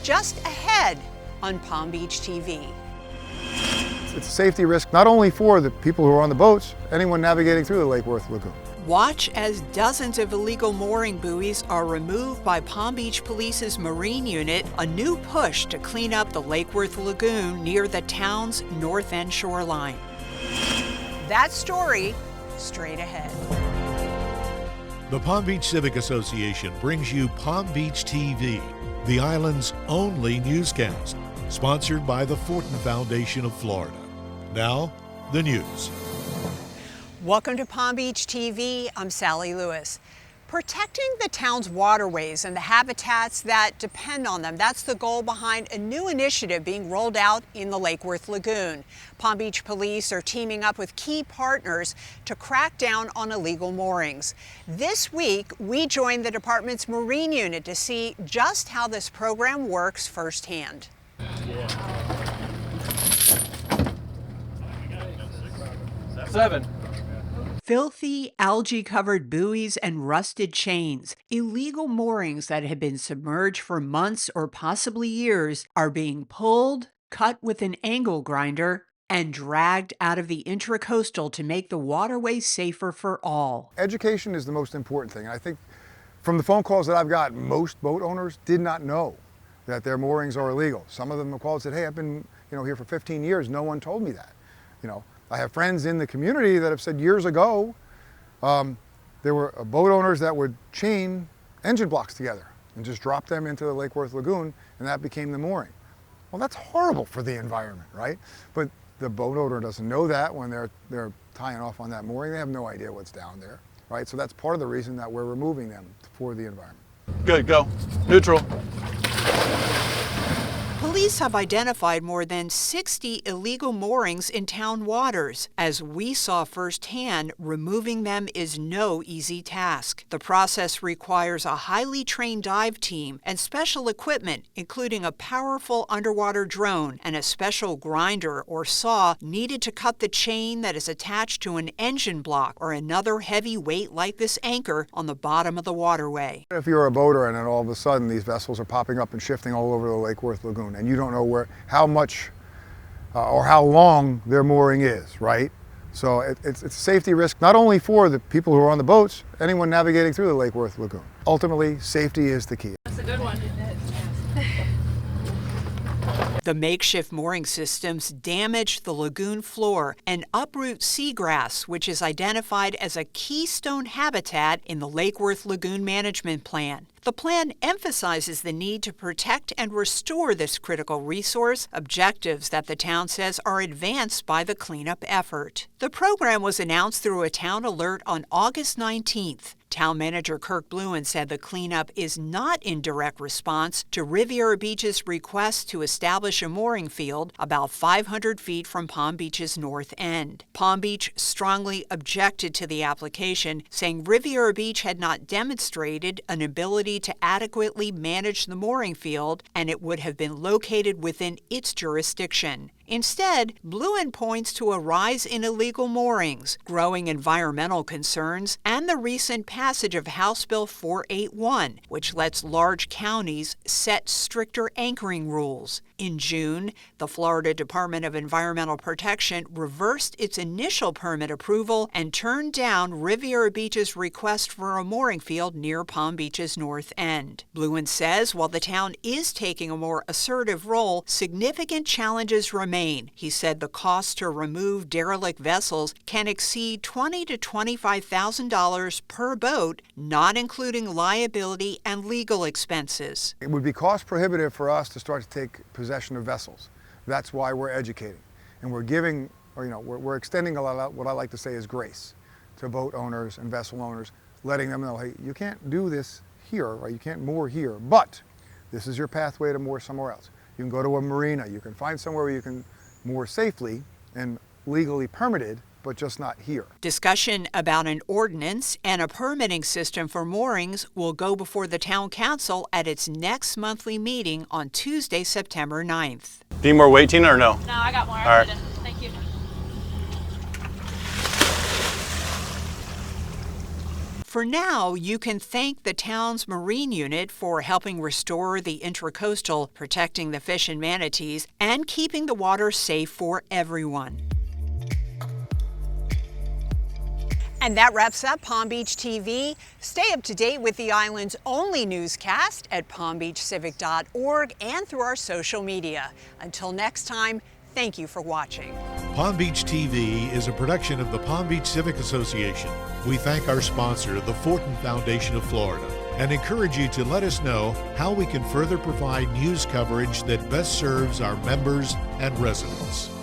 just ahead on Palm Beach TV. It's a safety risk not only for the people who are on the boats, anyone navigating through the Lake Worth Lagoon. Watch as dozens of illegal mooring buoys are removed by Palm Beach Police's Marine Unit, a new push to clean up the Lake Worth Lagoon near the town's north end shoreline. That story straight ahead. The Palm Beach Civic Association brings you Palm Beach TV, the island's only newscast, sponsored by the Fortin Foundation of Florida. Now, the news. Welcome to Palm Beach TV. I'm Sally Lewis. Protecting the town's waterways and the habitats that depend on them, that's the goal behind a new initiative being rolled out in the Lake Worth Lagoon. Palm Beach police are teaming up with key partners to crack down on illegal moorings. This week, we joined the department's Marine Unit to see just how this program works firsthand. Seven. Filthy, algae-covered buoys and rusted chains, illegal moorings that have been submerged for months or possibly years, are being pulled, cut with an angle grinder, and dragged out of the intracoastal to make the waterway safer for all. Education is the most important thing. I think from the phone calls that I've got, most boat owners did not know that their moorings are illegal. Some of them have called and said, hey, I've been here for 15 years, no one told me that. I have friends in the community that have said years ago, there were boat owners that would chain engine blocks together and just drop them into the Lake Worth Lagoon, and that became the mooring. Well, that's horrible for the environment, right? But the boat owner doesn't know that when they're tying off on that mooring. They have no idea what's down there, right? So that's part of the reason that we're removing them for the environment. Good, go. Neutral. Police have identified more than 60 illegal moorings in town waters. As we saw firsthand, removing them is no easy task. The process requires a highly trained dive team and special equipment, including a powerful underwater drone and a special grinder or saw needed to cut the chain that is attached to an engine block or another heavy weight like this anchor on the bottom of the waterway. If you're a boater and then all of a sudden these vessels are popping up and shifting all over the Lake Worth Lagoon, and you don't know how much or how long their mooring is, right? So it's a safety risk not only for the people who are on the boats, anyone navigating through the Lake Worth Lagoon. Ultimately, safety is the key. That's a good one. The makeshift mooring systems damage the lagoon floor and uproot seagrass, which is identified as a keystone habitat in the Lake Worth Lagoon Management Plan. The plan emphasizes the need to protect and restore this critical resource, objectives that the town says are advanced by the cleanup effort. The program was announced through a town alert on August 19th. Town Manager Kirk Bluen said the cleanup is not in direct response to Riviera Beach's request to establish a mooring field about 500 feet from Palm Beach's north end. Palm Beach strongly objected to the application, saying Riviera Beach had not demonstrated an ability to adequately manage the mooring field and it would have been located within its jurisdiction. Instead, Bluen points to a rise in illegal moorings, growing environmental concerns, and the recent passage of House Bill 481, which lets large counties set stricter anchoring rules. In June, the Florida Department of Environmental Protection reversed its initial permit approval and turned down Riviera Beach's request for a mooring field near Palm Beach's north end. Bluen says while the town is taking a more assertive role, significant challenges remain. He said the cost to remove derelict vessels can exceed $20,000 to $25,000 per boat, not including liability and legal expenses. It would be cost prohibitive for us to start to take possession of vessels. That's why we're educating. And we're giving, we're extending a lot of what I like to say is grace to boat owners and vessel owners, letting them know, hey, you can't do this here, right? You can't moor here, but this is your pathway to moor somewhere else. You can go to a marina, you can find somewhere where you can moor safely and legally permitted, but just not here. Discussion about an ordinance and a permitting system for moorings will go before the town council at its next monthly meeting on Tuesday, September 9th. Need more weight, Tina, or no? No, I got more. All right. Thank you. For now, you can thank the town's Marine Unit for helping restore the intracoastal, protecting the fish and manatees, and keeping the water safe for everyone. And that wraps up Palm Beach TV. Stay up to date with the island's only newscast at palmbeachcivic.org and through our social media. Until next time, thank you for watching. Palm Beach TV is a production of the Palm Beach Civic Association. We thank our sponsor, the Fortin Foundation of Florida, and encourage you to let us know how we can further provide news coverage that best serves our members and residents.